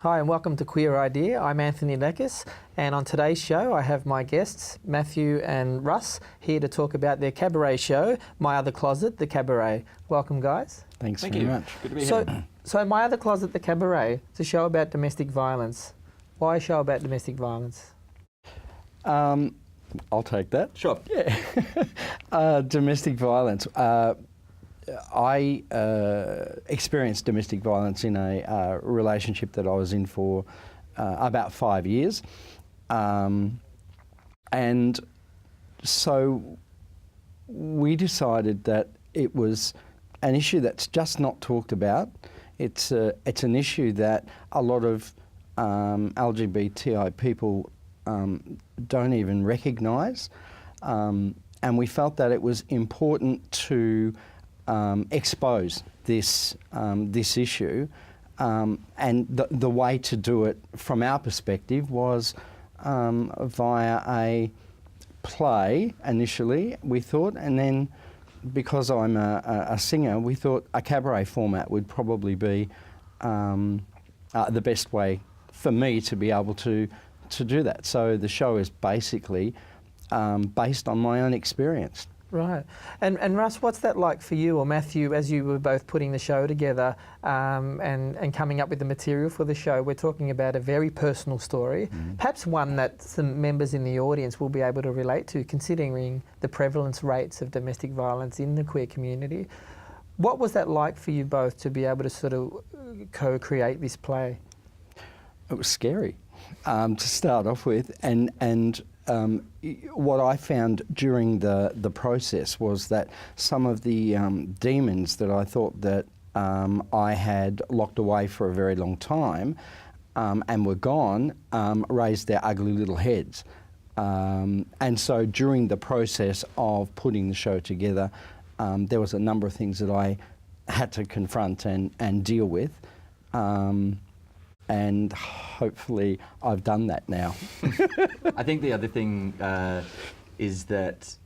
Hi and welcome to Queer Idea. I'm Anthony Lekkas, and on today's show I have my guests Matthew and Russ here to talk about their cabaret show, My Other Closet, the Cabaret. Welcome guys. Thanks very much. Good to be here. So My Other Closet, the Cabaret, it's a show about domestic violence. Why a show about domestic violence? I'll take that. Sure. Yeah. Domestic violence. I experienced domestic violence in a relationship that I was in for about 5 years. And so we decided that it was an issue that's just not talked about. It's an issue that a lot of LGBTI people don't even recognise. And we felt that it was important to expose this issue, and the way to do it from our perspective was via a play initially, we thought, and then because I'm a singer, we thought a cabaret format would probably be the best way for me to be able to do that. So the show is basically based on my own experience. Right. And Russ, what's that like for you, or Matthew, as you were both putting the show together and coming up with the material for the show? We're talking about a very personal story, perhaps one that some members in the audience will be able to relate to, considering the prevalence rates of domestic violence in the queer community. What was that like for you both to be able to sort of co-create this play? It was scary to start off with, and what I found during the process was that some of the demons that I thought that I had locked away for a very long time and were gone raised their ugly little heads. And so during the process of putting the show together, there was a number of things that I had to confront and deal with. And hopefully I've done that now. I think the other thing is that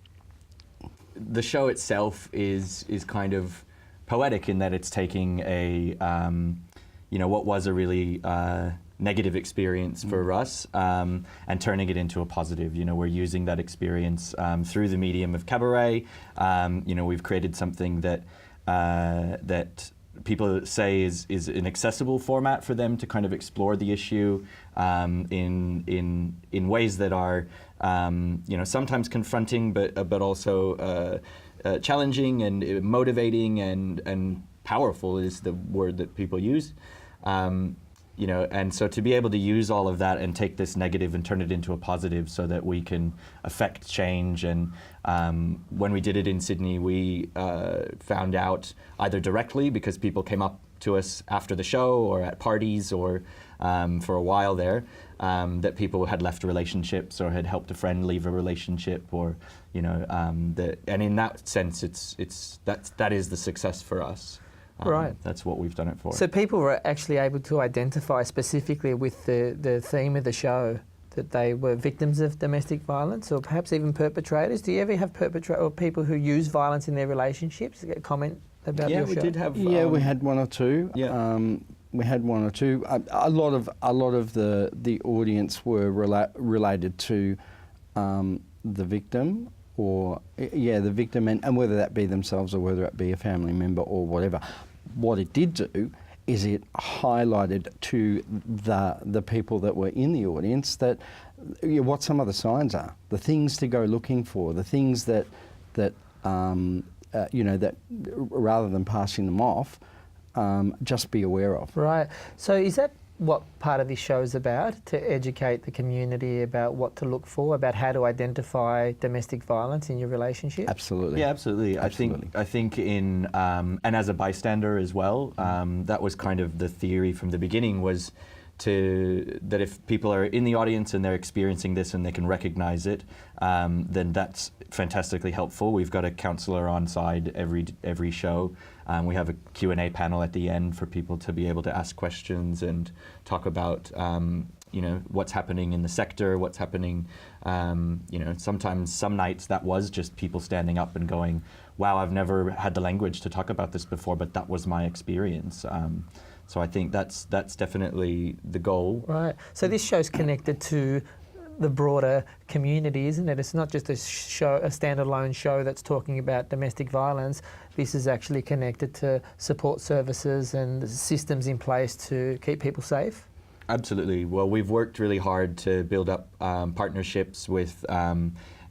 the show itself is kind of poetic in that it's taking a, what was a really negative experience for us and turning it into a positive. We're using that experience through the medium of cabaret. We've created something that people say is an accessible format for them to kind of explore the issue in ways that are sometimes confronting but also challenging and motivating and powerful is the word that people use. And so to be able to use all of that and take this negative and turn it into a positive so that we can affect change. And when we did it in Sydney, we found out either directly because people came up to us after the show or at parties or for a while there, that people had left relationships or had helped a friend leave a relationship, or and in that sense, that is the success for us. Right. That's what we've done it for. So people were actually able to identify specifically with the theme of the show that they were victims of domestic violence or perhaps even perpetrators. Do you ever have perpetrators or people who use violence in their relationships comment about your show? Yeah, we did have. Yeah, we had one or two. Yeah. We had one or two. A lot of the audience were related to the victim, or the victim, and whether that be themselves or whether it be a family member or whatever. What it did do is it highlighted to the people that were in the audience that what some of the signs are, the things to go looking for, the things that rather than passing them off, just be aware of. Right. So is that what part of this show is about, to educate the community about what to look for, about how to identify domestic violence in your relationship? Absolutely. Yeah, absolutely. I think in and as a bystander as well, that was kind of the theory from the beginning, was that if people are in the audience and they're experiencing this and they can recognize it, then that's fantastically helpful. We've got a counsellor on side every show. We have a Q&A panel at the end for people to be able to ask questions and talk about what's happening in the sector, what's happening. Sometimes some nights that was just people standing up and going, wow, I've never had the language to talk about this before, but that was my experience. So I think that's definitely the goal. Right. So this show's connected to the broader community, isn't it? It's not just a standalone show that's talking about domestic violence. This is actually connected to support services and systems in place to keep people safe. Absolutely. Well, we've worked really hard to build up partnerships with.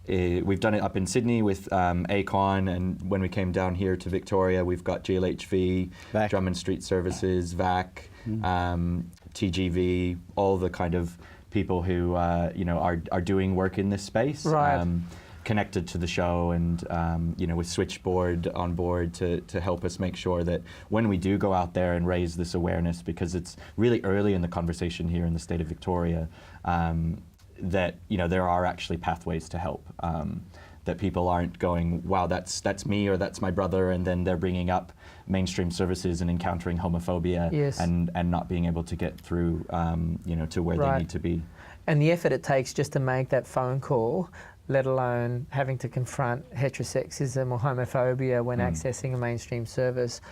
We've done it up in Sydney with ACON, and when we came down here to Victoria, we've got GLHV, VAC. Drummond Street Services, VAC, TGV, all the kind of people who are doing work in this space. Right. Connected to the show, and with Switchboard on board to help us make sure that when we do go out there and raise this awareness, because it's really early in the conversation here in the state of Victoria, that there are actually pathways to help. That people aren't going, wow, that's me or that's my brother, and then they're bringing up mainstream services and encountering homophobia. Yes. and not being able to get through to where Right. they need to be. And the effort it takes just to make that phone call, let alone having to confront heterosexism or homophobia when accessing a mainstream service.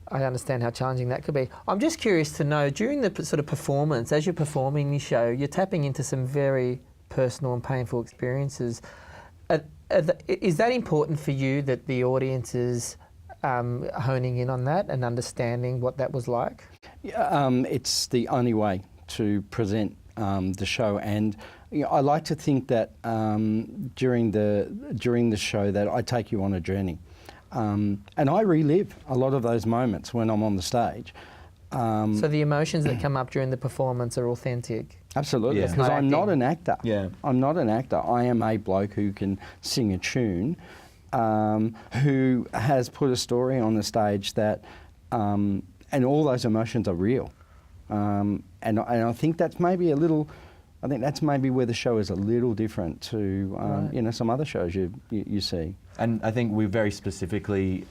I understand how challenging that could be. I'm just curious to know, during the sort of performance, as you're performing the show, you're tapping into some very personal and painful experiences. Is that important for you, that the audience is honing in on that and understanding what that was like? Yeah, it's the only way to present the show, and I like to think that during the show that I take you on a journey, and I relive a lot of those moments when I'm on the stage. So the emotions that come up during the performance are authentic. Absolutely, Yeah. because Not I'm not acting. an actor. Yeah. I'm not an actor. I am a bloke who can sing a tune, who has put a story on the stage that, and all those emotions are real. And I think that's maybe that's maybe where the show is a little different to Right. some other shows you see. And I think we very specifically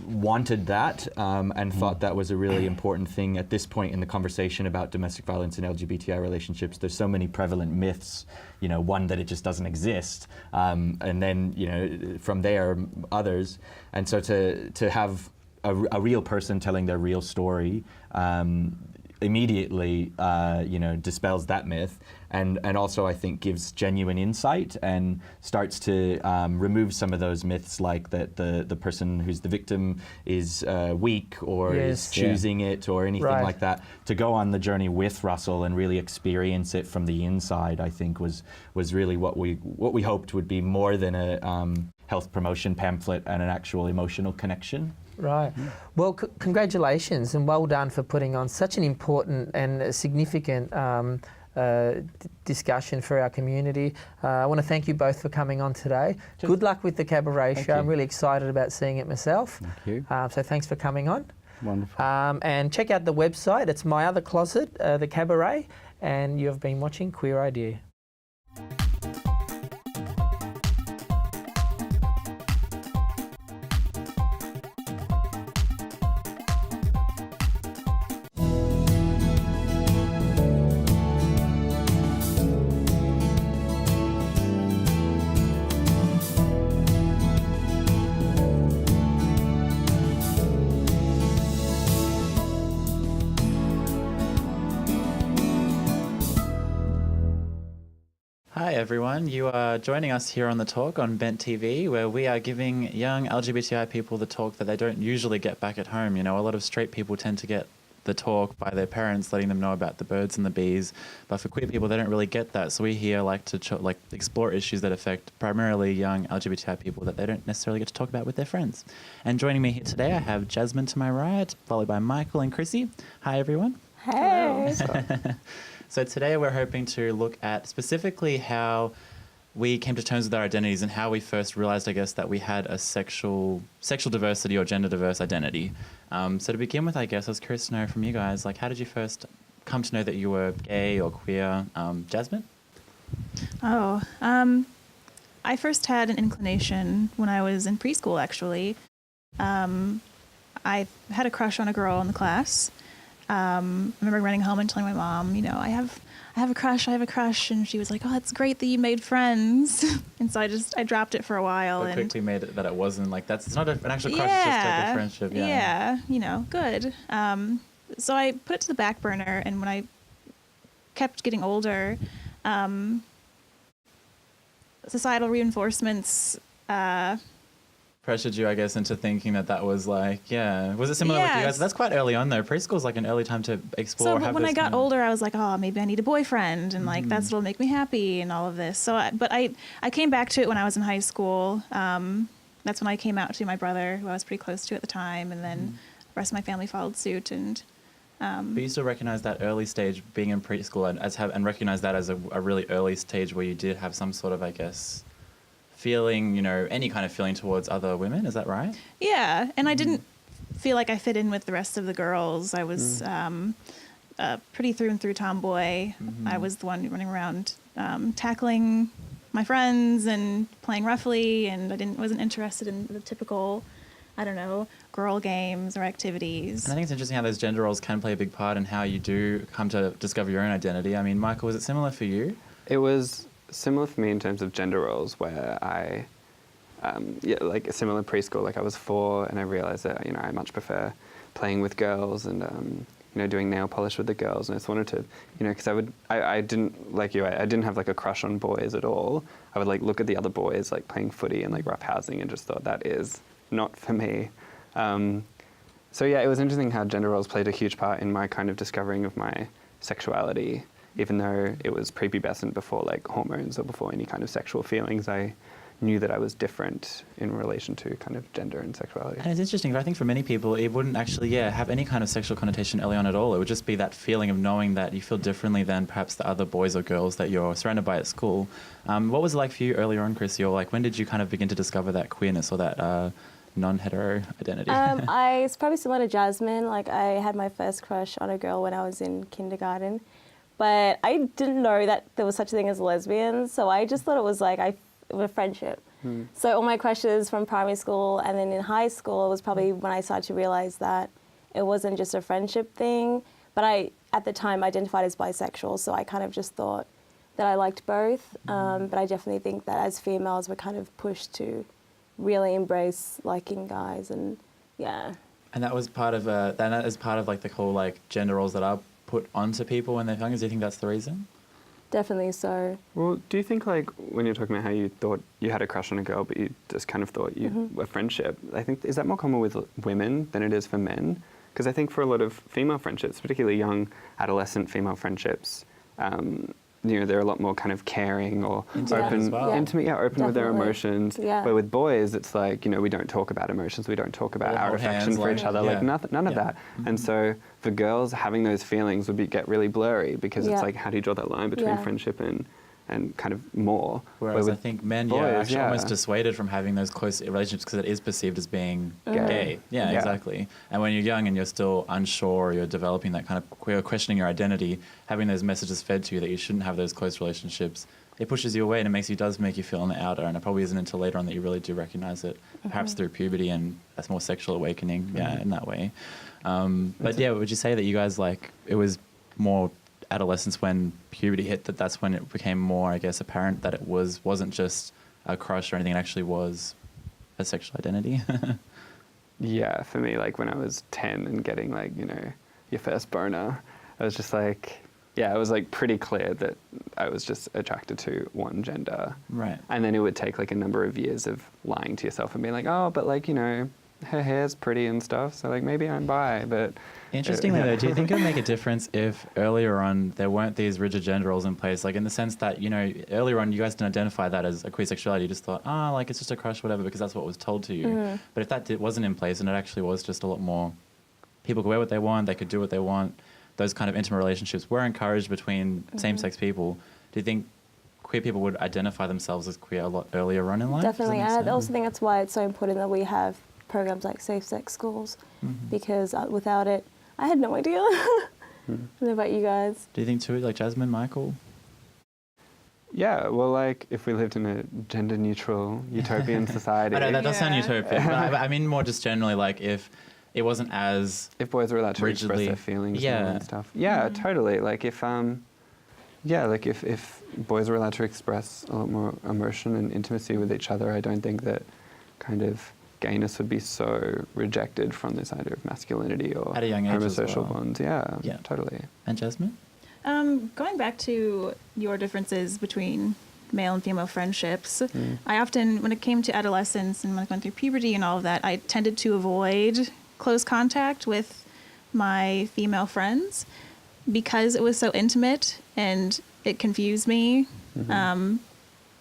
wanted that and thought that was a really important thing at this point in the conversation about domestic violence and LGBTI relationships. There's so many prevalent myths, one, that it just doesn't exist, and then, from there, others. And so to have a real person telling their real story immediately, dispels that myth, and also I think gives genuine insight and starts to remove some of those myths, like that the person who's the victim is weak or Yes. is choosing it or anything Right. like that. To go on the journey with Russell and really experience it from the inside, I think was really what we hoped would be more than a health promotion pamphlet and an actual emotional connection. Right. Well, congratulations and well done for putting on such an important and significant discussion for our community. I want to thank you both for coming on today. Good luck with the Cabaret show. you. I'm really excited about seeing it myself. Thank you. So thanks for coming on. Wonderful. And check out the website. It's My Other Closet, the Cabaret. And you've been watching Queer Idea. Hi everyone, you are joining us here on The Talk on Bent TV, where we are giving young LGBTI people the talk that they don't usually get back at home. A lot of straight people tend to get the talk by their parents letting them know about the birds and the bees, but for queer people they don't really get that. So we here like to explore issues that affect primarily young LGBTI people that they don't necessarily get to talk about with their friends. And joining me here today I have Jasmine to my right, followed by Michael and Chrisi. Hi everyone. Hey. So today we're hoping to look at specifically how we came to terms with our identities and how we first realized, I guess, that we had a sexual diversity or gender diverse identity. So to begin with, I guess, I was curious to know from you guys, how did you first come to know that you were gay or queer? Jasmine? Oh, I first had an inclination when I was in preschool, actually. I had a crush on a girl in the class. I remember running home and telling my mom, you know, I have a crush, and she was like, oh, it's great that you made friends. And so I dropped it for a while. But and quickly made it that it wasn't like, it's not an actual crush, it's just like a friendship. Yeah, you know, good. So I put it to the back burner, and when I kept getting older, societal reinforcements pressured you, I guess, into thinking that was like, was it similar with you guys? That's quite early on though. Preschool's like an early time to explore. So when I got older, I was like, oh, maybe I need a boyfriend, and like that's what'll make me happy and all of this. So I came back to it when I was in high school. That's when I came out to my brother, who I was pretty close to at the time, and then the rest of my family followed suit. And but you still recognize that early stage, being in preschool, and recognize that as a really early stage where you did have some sort of, I guess, feeling, you know, any kind of feeling towards other women. Is that right? Yeah, and I didn't feel like I fit in with the rest of the girls. I was pretty through and through tomboy. I was the one running around tackling my friends and playing roughly, and I wasn't interested in the typical, I don't know, girl games or activities. And I think it's interesting how those gender roles can play a big part in how you do come to discover your own identity. I mean, Michael, was it similar for you? It was similar for me in terms of gender roles, where I, like a similar preschool, like I was 4 and I realized that, you know, I much prefer playing with girls and, you know, doing nail polish with the girls. And I just wanted to, you know, because I didn't, like you, I didn't have like a crush on boys at all. I would like look at the other boys like playing footy and like roughhousing and just thought that is not for me. So yeah, it was interesting how gender roles played a huge part in my kind of discovering of my sexuality. Even though it was prepubescent before like hormones or before any kind of sexual feelings, I knew that I was different in relation to kind of gender and sexuality. And it's interesting, but I think for many people, it wouldn't actually, have any kind of sexual connotation early on at all. It would just be that feeling of knowing that you feel differently than perhaps the other boys or girls that you're surrounded by at school. What was it like for you earlier on, Chrisi? Or like, when did you kind of begin to discover that queerness or that non-hetero identity? It's probably similar to Jasmine. Like, I had my first crush on a girl when I was in kindergarten. But I didn't know that there was such a thing as lesbians, so I just thought it was like a friendship. So all my crushes from primary school and then in high school, it was probably when I started to realize that it wasn't just a friendship thing. But I, at the time, identified as bisexual, so I kind of just thought that I liked both. But I definitely think that as females, we're kind of pushed to really embrace liking guys, and yeah. And that was part of that is part of like the whole like gender roles that are put onto people when they're young. Do you think that's the reason? Definitely so. Well, do you think like when you're talking about how you thought you had a crush on a girl, but you just kind of thought you were friendship, I think, is that more common with women than it is for men? Because I think for a lot of female friendships, particularly young adolescent female friendships, you know, they're a lot more kind of caring or open, as well. intimate, open with their emotions. Yeah. But with boys, it's like, you know, we don't talk about emotions, we don't talk about our hold affection hands, for like, each other, like none of that. And so for girls, having those feelings would get really blurry because it's like, how do you draw that line between friendship and kind of more? Whereas I think men, boys, are actually almost dissuaded from having those close relationships because it is perceived as being gay. Yeah, exactly. And when you're young and you're still unsure, you're developing that kind of queer, questioning your identity, having those messages fed to you that you shouldn't have those close relationships, it pushes you away and it does make you feel on the outer. And it probably isn't until later on that you really do recognize it, perhaps through puberty and that's more sexual awakening, in that way. But yeah, would you say that you guys it was more adolescence when puberty hit, that's when it became more, I guess, apparent that it wasn't just a crush or anything, it actually was a sexual identity? Yeah, for me, like when I was 10 and getting like, you know, your first boner, I was just like, it was like pretty clear that I was just attracted to one gender. Right. And then it would take like a number of years of lying to yourself and being like, oh, but like, you know, her hair's pretty and stuff, so like maybe I'm bi, but... Interestingly though, do you think it would make a difference if earlier on there weren't these rigid gender roles in place, like in the sense that, you know, earlier on you guys didn't identify that as a queer sexuality, you just thought, like it's just a crush, whatever, because that's what was told to you. But if that wasn't in place and it actually was just a lot more, people could wear what they want, they could do what they want, those kind of intimate relationships were encouraged between same-sex people, do you think queer people would identify themselves as queer a lot earlier on in life? Definitely, and I also think that's why it's so important that we have programs like safe sex schools, because without it, I had no idea. What about you guys? Do you think too, like Jasmine, Michael? Yeah, well, like, if we lived in a gender-neutral utopian society... I know, that does sound utopian, but I mean more just generally, like, if it wasn't as... If boys were allowed to express rigidly- their feelings Yeah. and stuff. Yeah, totally. Like, if boys were allowed to express a lot more emotion and intimacy with each other, I don't think that kind of gayness would be so rejected from this idea of masculinity or At a young age as homosexual well. bonds. Yeah, Yeah. totally. And Jasmine? Going back to your differences between male and female friendships, I often, when it came to adolescence and when I went through puberty and all of that, I tended to avoid close contact with my female friends because it was so intimate and it confused me. I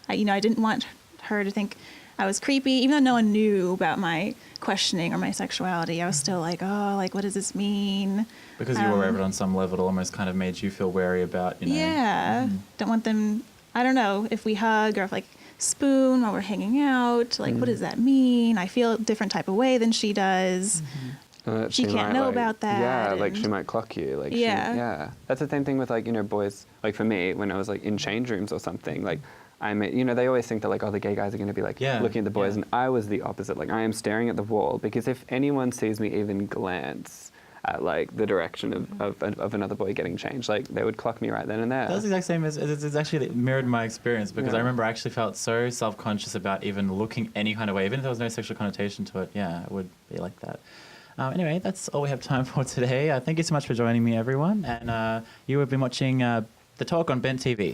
didn't want her to think I was creepy, even though no one knew about my questioning or my sexuality. I was still like, oh, like, what does this mean? Because you were aware of it on some level, it almost kind of made you feel wary about, you know... Yeah. Don't want them, I don't know, if we hug or if, like, spoon while we're hanging out, like, what does that mean? I feel a different type of way than she does. She can't might, know like, about that. Yeah, like and- she might clock you. Like Yeah. Yeah. That's the same thing with, like, boys. Like for me, when I was like in change rooms or something, like they always think that like, oh, the gay guys are going to be like looking at the boys, and I was the opposite. Like I am staring at the wall because if anyone sees me even glance at like the direction of another boy getting changed, like they would clock me right then and there. That was the exact same as it's actually mirrored my experience because I Yeah. remember I actually felt so self-conscious about even looking any kind of way, even if there was no sexual connotation to it. Yeah, it would be like that. Anyway, that's all we have time for today. Thank you so much for joining me, everyone. And you have been watching The Talk on Bent TV.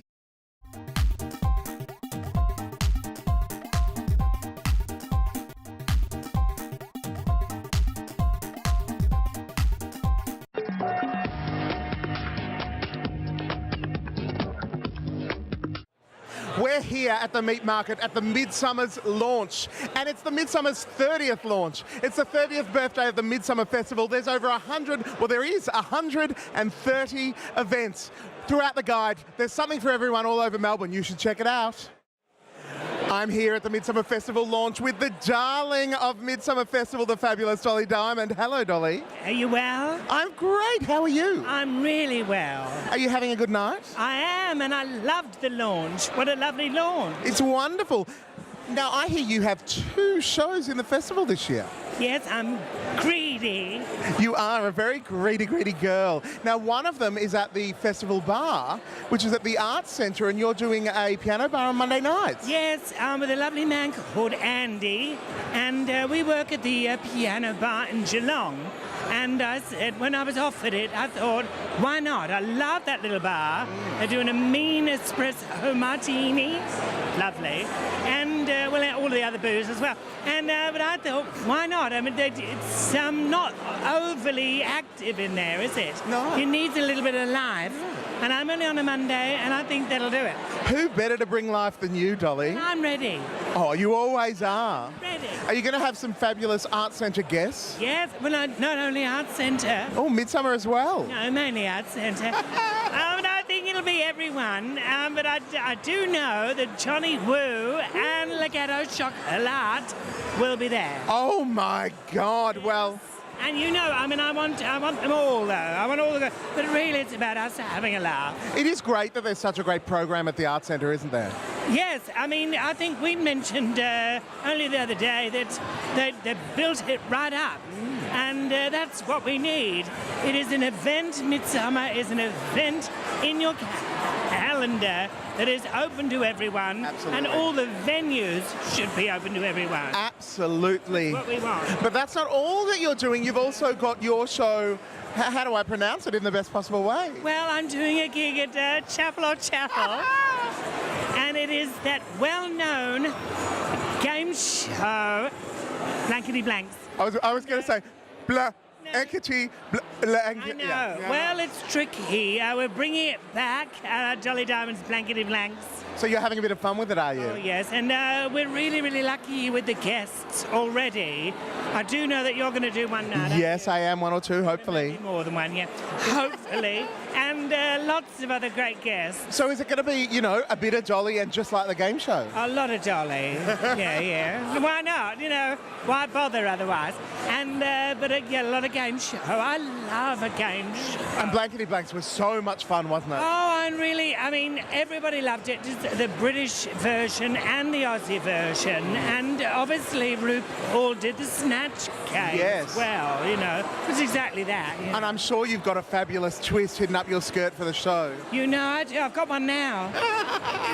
We're here at the meat market at the Midsumma's launch, and it's the Midsumma's 30th launch. It's the 30th birthday of the Midsumma Festival. There's over 130 events throughout the guide. There's something for everyone all over Melbourne. You should check it out. I'm here at the Midsumma Festival launch with the darling of Midsumma Festival, the fabulous Dolly Diamond. Hello, Dolly. Are you well? I'm great. How are you? I'm really well. Are you having a good night? I am, and I loved the launch. What a lovely launch. It's wonderful. Now, I hear you have 2 shows in the festival this year. Yes, I'm greedy. You are a very greedy girl. Now, one of them is at the festival bar, which is at the Arts Centre, and you're doing a piano bar on Monday nights. Yes, with a lovely man called Andy, and we work at the piano bar in Geelong. And I said, when I was offered it, I thought, why not? I love that little bar. They're doing a mean espresso martini. Lovely. And, all the other booze as well. And, but I thought, why not? I mean, it's not overly active in there, is it? No. It needs a little bit of life. And I'm only on a Monday, and I think that'll do it. Who better to bring life than you, Dolly? I'm ready. Oh, you always are. Ready. Are you going to have some fabulous Arts Centre guests? Yes, well, not only Arts Centre. Oh, Midsumma as well. No, mainly Arts Centre. I think it'll be everyone, but I do know that Johnny Woo and Legato Chocolat will be there. Oh, my God. Well... And I want them all, though. I want all the... But really, it's about us having a laugh. It is great that there's such a great program at the Arts Centre, isn't there? Yes, I think we mentioned only the other day that they built it right up. And that's what we need. It is an event. Midsumma is an event in your calendar that is open to everyone. Absolutely. And all the venues should be open to everyone. Absolutely. That's what we want. But that's not all that you're doing. You've also got your show, how do I pronounce it in the best possible way? Well, I'm doing a gig at Chapel or Chapel. And it is that well-known game show, Blankety Blanks. I was going to say, blankety, I know. Yeah. Well, it's tricky. We're bringing it back, Dolly Diamond's Blankety Blanks. So you're having a bit of fun with it, are you? Oh, yes, and we're really, really lucky with the guests already. I do know that you're going to do one night. Yes, I am, 1 or 2, hopefully. Maybe more than one, yeah. Hopefully. And lots of other great guests. So is it going to be, a bit of Dolly and just like the game show? A lot of Dolly. yeah. Why not? Why bother otherwise? And but a lot of game show. I love a game show. And Blankety Blanks was so much fun, wasn't it? Oh, and really, I mean, everybody loved it. Just the British version and the Aussie version. And obviously, RuPaul did the Snatch game as well, you know. It was exactly that. You know? And I'm sure you've got a fabulous twist hidden up your skirt for the show. You know, I've got one now.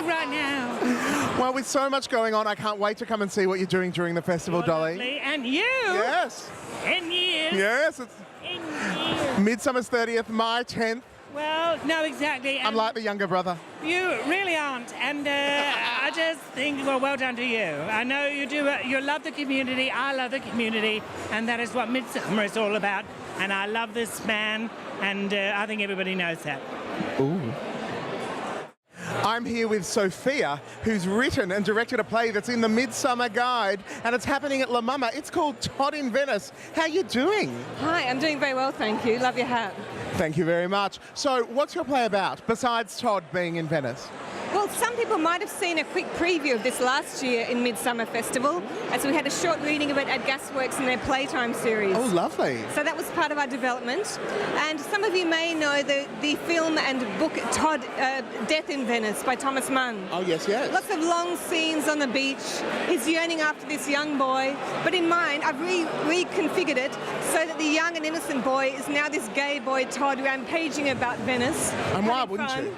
Right now. Well, with so much going on, I can't wait to come and see what you're doing during the festival, Dolly. Lovely. And you. Yes. 10 years. Yes. It's 10 years. Midsummer's 30th, my 10th. Well, no, exactly. I'm like the younger brother. You really aren't, and I just think, well done to you. I know you do. You love the community. I love the community, and that is what Midsumma is all about. And I love this man, and I think everybody knows that. Ooh. I'm here with Sophia, who's written and directed a play that's in the Midsumma Guide, and it's happening at La Mama. It's called Todd in Venice. How you doing? Hi, I'm doing very well, thank you. Love your hat. Thank you very much. So, what's your play about, besides Todd being in Venice? Well, some people might have seen a quick preview of this last year in Midsumma Festival, as we had a short reading of it at Gasworks in their Playtime series. Oh, lovely. So that was part of our development. And some of you may know the film and book Todd, Death in Venice by Thomas Mann. Oh, yes, yes. Lots of long scenes on the beach. He's yearning after this young boy. But in mine, I've reconfigured it so that the young and innocent boy is now this gay boy, Todd, rampaging about Venice. And why wouldn't you?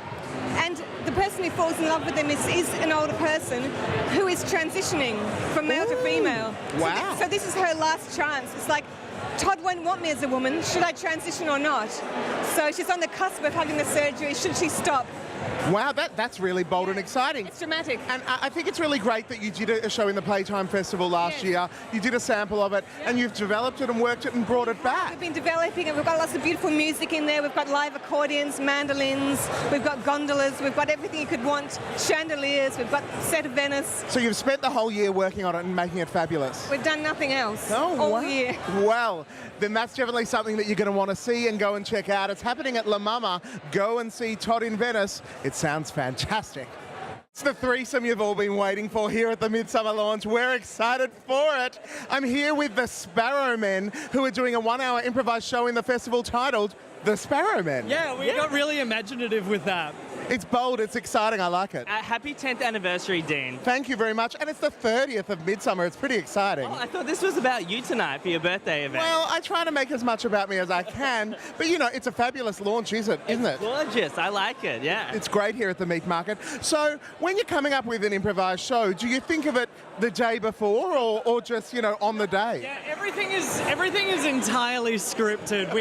And the person who falls in love with him is an older person who is transitioning from male to female. Wow. So this is her last chance. It's like, Todd won't want me as a woman. Should I transition or not? So she's on the cusp of having the surgery. Should she stop? Wow, that's really bold and exciting. It's dramatic. And I think it's really great that you did a show in the Playtime Festival last year. You did a sample of it, and you've developed it and worked it and brought it back. We've been developing it. We've got lots of beautiful music in there. We've got live accordions, mandolins. We've got gondolas. We've got everything you could want. Chandeliers. We've got Set of Venice. So you've spent the whole year working on it and making it fabulous. We've done nothing else all wow. year. Well, then that's definitely something that you're going to want to see and go and check out. It's happening at La Mama. Go and see Todd in Venice. It sounds fantastic. It's the threesome you've all been waiting for here at the Midsumma launch. We're excited for it. I'm here with the Sparrow Men, who are doing a 1-hour improvised show in the festival titled The Sparrow Men. Yeah, we got really imaginative with that. It's bold, it's exciting, I like it. Happy 10th anniversary, Dean. Thank you very much. And it's the 30th of Midsumma. It's pretty exciting. Oh, I thought this was about you tonight for your birthday event. Well, I try to make as much about me as I can, but you know, it's a fabulous launch, isn't it? Gorgeous. I like it, yeah. It's great here at the Meat Market. So, when you're coming up with an improvised show, do you think of it the day before or just, you know, on the day? Yeah, everything is entirely scripted.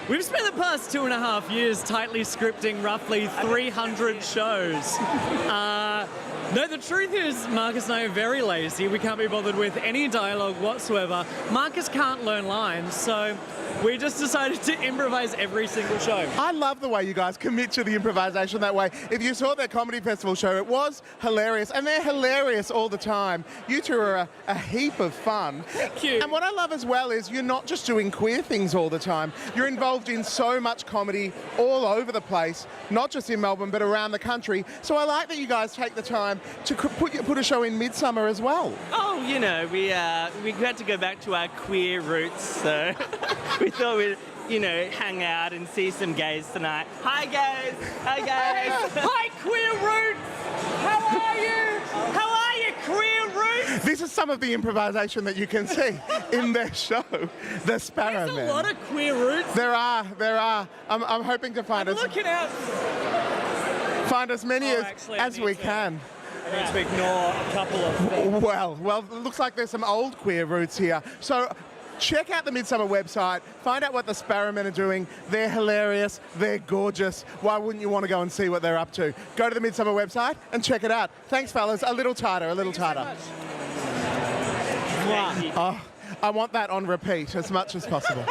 We've spent the past 2.5 years tightly scripting roughly 300 shows. No, the truth is, Marcus and I are very lazy. We can't be bothered with any dialogue whatsoever. Marcus can't learn lines, so we just decided to improvise every single show. I love the way you guys commit to the improvisation that way. If you saw their comedy festival show, it was hilarious, and they're hilarious all the time. You two are a heap of fun. Thank you. And what I love as well is you're not just doing queer things all the time. You're involved in so much comedy all over the place, not just in Melbourne, but around the country. So I like that you guys take the time to put a show in Midsumma as well. Oh, you know, we had to go back to our queer roots, so we thought we'd, you know, hang out and see some gays tonight. Hi, gays! Hi, guys! Hi, queer roots! How are you? How are you, queer roots? This is some of the improvisation that you can see in their show, The Sparrow Men. There's a lot of queer roots. There are. I'm hoping to find as many as we can. I need to ignore a couple of things. Well, it looks like there's some old queer roots here. So check out the Midsumma website, find out what the Sparrow Men are doing. They're hilarious, they're gorgeous. Why wouldn't you want to go and see what they're up to? Go to the Midsumma website and check it out. Thanks, fellas. A little tighter. Thank you. Oh, I want that on repeat as much as possible.